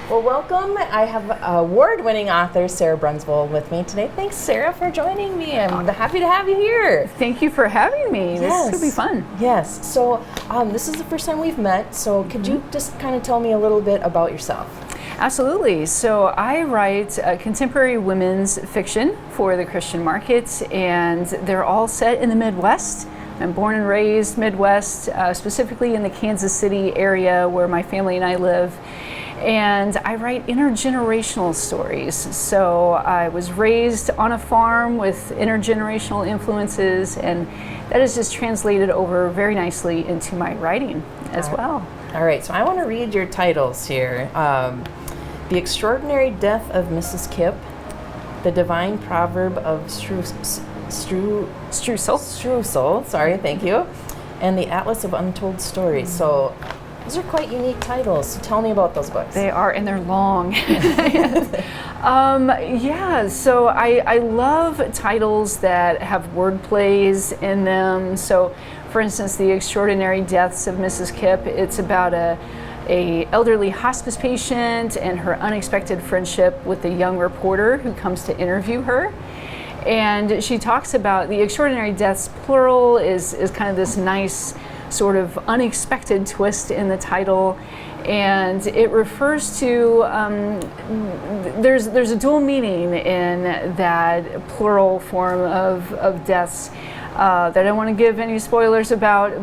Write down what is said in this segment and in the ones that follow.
Well, welcome. I have award-winning author Sara Brunsvold with me today. Thanks, Sara, for joining me. I'm happy to have you here. Thank you for having me. Yes. This is going to be fun. Yes. So this is the first time we've met, so could you just kind of tell me a little bit about yourself? Absolutely. So I write contemporary women's fiction for the Christian market, and they're all set in the Midwest. I'm born and raised Midwest, specifically in the Kansas City area where my family and I live. And I write intergenerational stories. So I was raised on a farm with intergenerational influences, and that is just translated over very nicely into my writing as well. All right, so I want to read your titles here. The Extraordinary Death of Mrs. Kipp, The Divine Proverb of Streusel, sorry, thank you, and The Atlas of Untold Stories. So those are quite unique titles. So tell me about those books. They are, and they're long. So I love titles that have word plays in them. So, for instance, The Extraordinary Deaths of Mrs. Kipp, it's about a elderly hospice patient and her unexpected friendship with a young reporter who comes to interview her. And she talks about the extraordinary deaths, plural, is kind of this nice sort of unexpected twist in the title, and it refers to there's a dual meaning in that plural form of deaths that I don't want to give any spoilers about,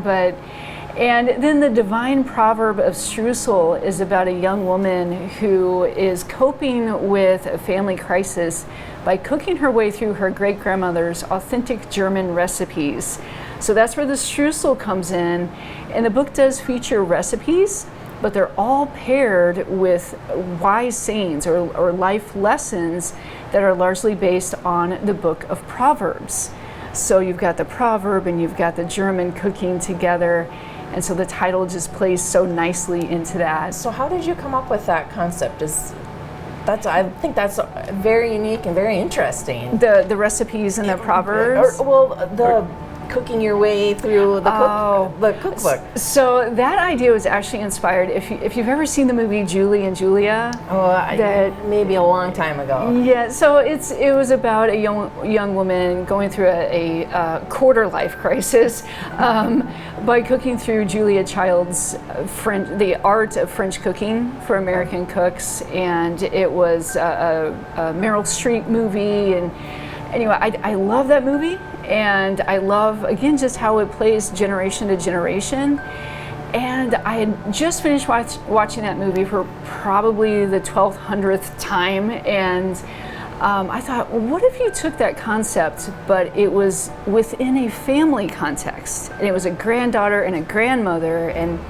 and then the divine proverb of Streusel is about a young woman who is coping with a family crisis by cooking her way through her great-grandmother's authentic German recipes. So that's where the Streusel comes in, and the book does feature recipes, but they're all paired with wise sayings or life lessons that are largely based on the book of Proverbs. So you've got the proverb and you've got the German cooking together, and so the title just plays so nicely into that. So how did you come up with that concept? I think that's very unique and very interesting. The recipes and the proverbs? Cooking your way through the cookbook. So that idea was actually inspired, if you've ever seen the movie Julie and Julia. Maybe a long time ago. Yeah, so it was about a young woman going through a quarter life crisis by cooking through Julia Child's the art of French cooking for American cooks, and it was a Meryl Streep movie, and anyway, I love that movie. And I love, again, just how it plays generation to generation. And I had just finished watching that movie for probably the 1,200th time. And I thought, well, what if you took that concept, but it was within a family context? And it was a granddaughter and a grandmother. And,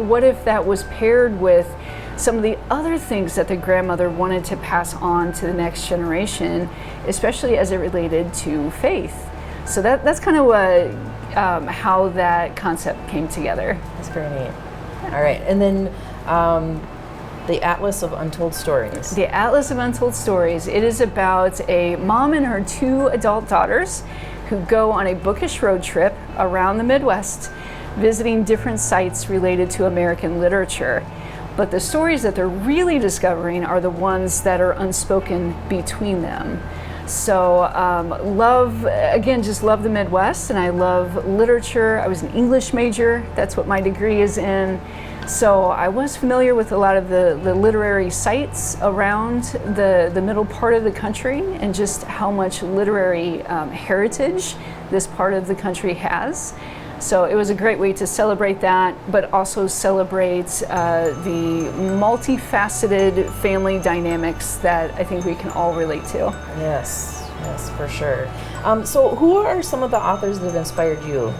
what if that was paired with some of the other things that the grandmother wanted to pass on to the next generation, especially as it related to faith. So that's kind of what, how that concept came together. That's very neat. All right, and then the Atlas of Untold Stories. The Atlas of Untold Stories. It is about a mom and her 2 adult daughters who go on a bookish road trip around the Midwest, visiting different sites related to American literature. But the stories that they're really discovering are the ones that are unspoken between them. So love the Midwest, and I love literature. I was an English major, that's what my degree is in. So I was familiar with a lot of the literary sites around the middle part of the country, and just how much literary heritage this part of the country has. So it was a great way to celebrate that, but also celebrate the multifaceted family dynamics that I think we can all relate to. Yes, for sure. So who are some of the authors that have inspired you?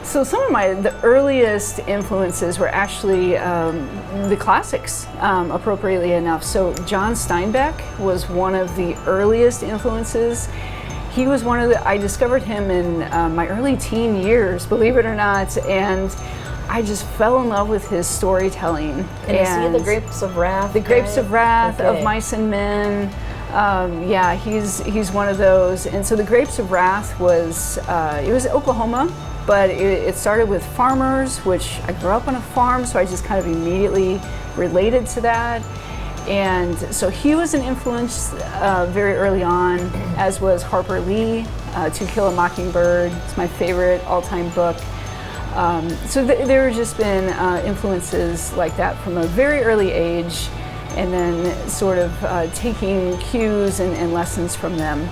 So some of the earliest influences were actually the classics, appropriately enough. So John Steinbeck was one of the earliest influences. He was I discovered him in my early teen years, believe it or not, and I just fell in love with his storytelling. And is he The Grapes of Wrath? The Grapes of Wrath, of Mice and Men. He's one of those. And so The Grapes of Wrath was, it was Oklahoma, but it started with farmers, which I grew up on a farm, so I just kind of immediately related to that. And so he was an influence very early on, as was Harper Lee. To Kill a Mockingbird, it's my favorite all-time book. So there have just been influences like that from a very early age, and then sort of taking cues and lessons from them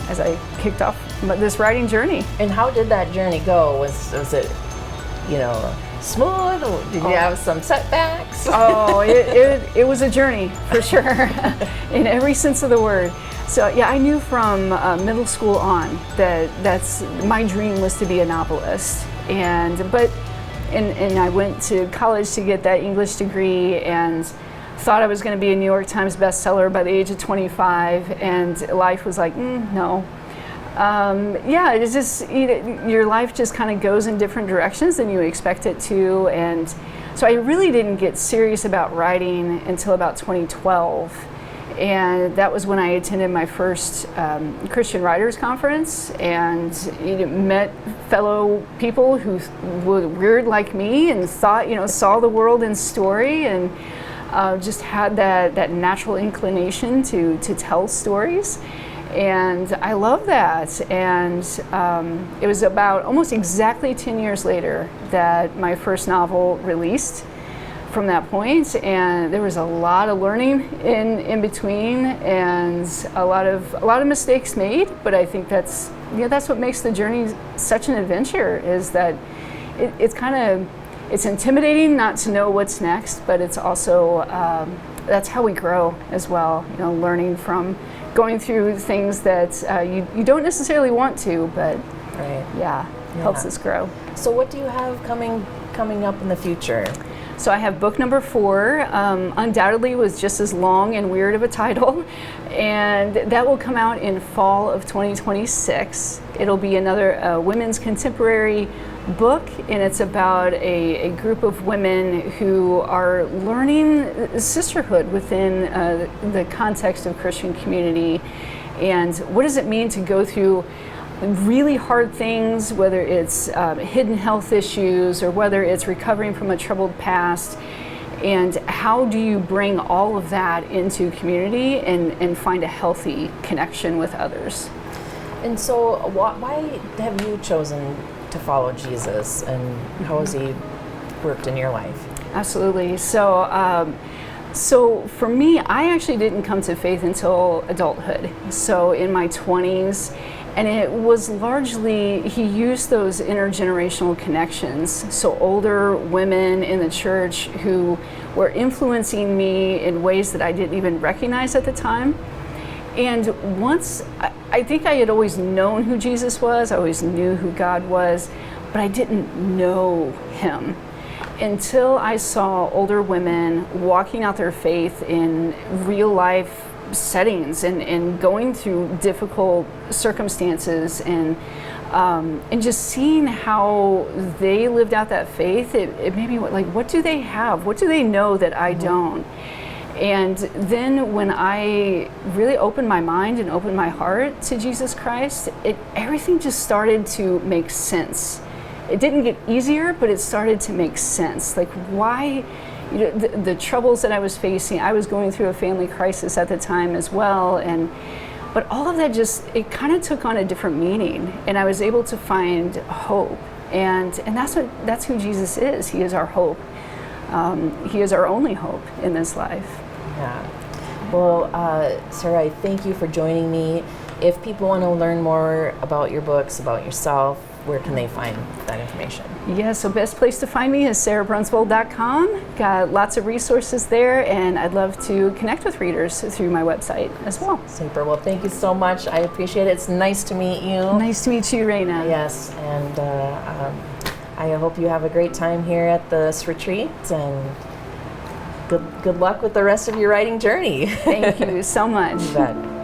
as I kicked off this writing journey. And how did that journey go? Was it, smooth? Or did you have some setbacks? Oh, it was a journey for sure, in every sense of the word. So yeah, I knew from middle school on that's my dream was to be a novelist, and I went to college to get that English degree and thought I was going to be a New York Times bestseller by the age of 25, and life was like, no. Yeah, it's just, your life just kind of goes in different directions than you expect it to, and so I really didn't get serious about writing until about 2012, and that was when I attended my first Christian Writers Conference, and met fellow people who were weird like me and thought, saw the world in story, and just had that natural inclination to tell stories. And I love that. And it was about almost exactly 10 years later that my first novel released from that point. And there was a lot of learning in between, and a lot of mistakes made. But I think that's what makes the journey such an adventure, is that it's intimidating not to know what's next, but it's also that's how we grow as well. Learning from going through things that you don't necessarily want to, but helps us grow. So what do you have coming up in the future? So I have book number 4, undoubtedly was just as long and weird of a title, and that will come out in fall of 2026. It'll be another women's contemporary book, and it's about a group of women who are learning sisterhood within the context of Christian community, and what does it mean to go through really hard things, whether it's hidden health issues or whether it's recovering from a troubled past, and how do you bring all of that into community and find a healthy connection with others. And so why have you chosen to follow Jesus, and how has he worked in your life? Absolutely. So for me, I actually didn't come to faith until adulthood, so in my 20s. And it was largely, he used those intergenerational connections. So older women in the church who were influencing me in ways that I didn't even recognize at the time. And once, I think I had always known who Jesus was, I always knew who God was, but I didn't know him until I saw older women walking out their faith in real life settings and going through difficult circumstances, and just seeing how they lived out that faith. It made me like, what do they have? What do they know that I don't? And then when I really opened my mind and opened my heart to Jesus Christ, everything just started to make sense. It didn't get easier, but it started to make sense. Like, why? The troubles that I was facing, I was going through a family crisis at the time as well, but all of that it kind of took on a different meaning, and I was able to find hope, and that's who Jesus is. He is our hope. He is our only hope in this life. Yeah. Well, Sara, I thank you for joining me. If people want to learn more about your books, about yourself, where can they find that information? Yeah, so best place to find me is sarabrunsvold.com. Got lots of resources there, and I'd love to connect with readers through my website as well. Super. Well, thank you so much. I appreciate it. It's nice to meet you. Nice to meet you, Raina. Yes, and I hope you have a great time here at this retreat, and good luck with the rest of your writing journey. Thank you so much. You bet.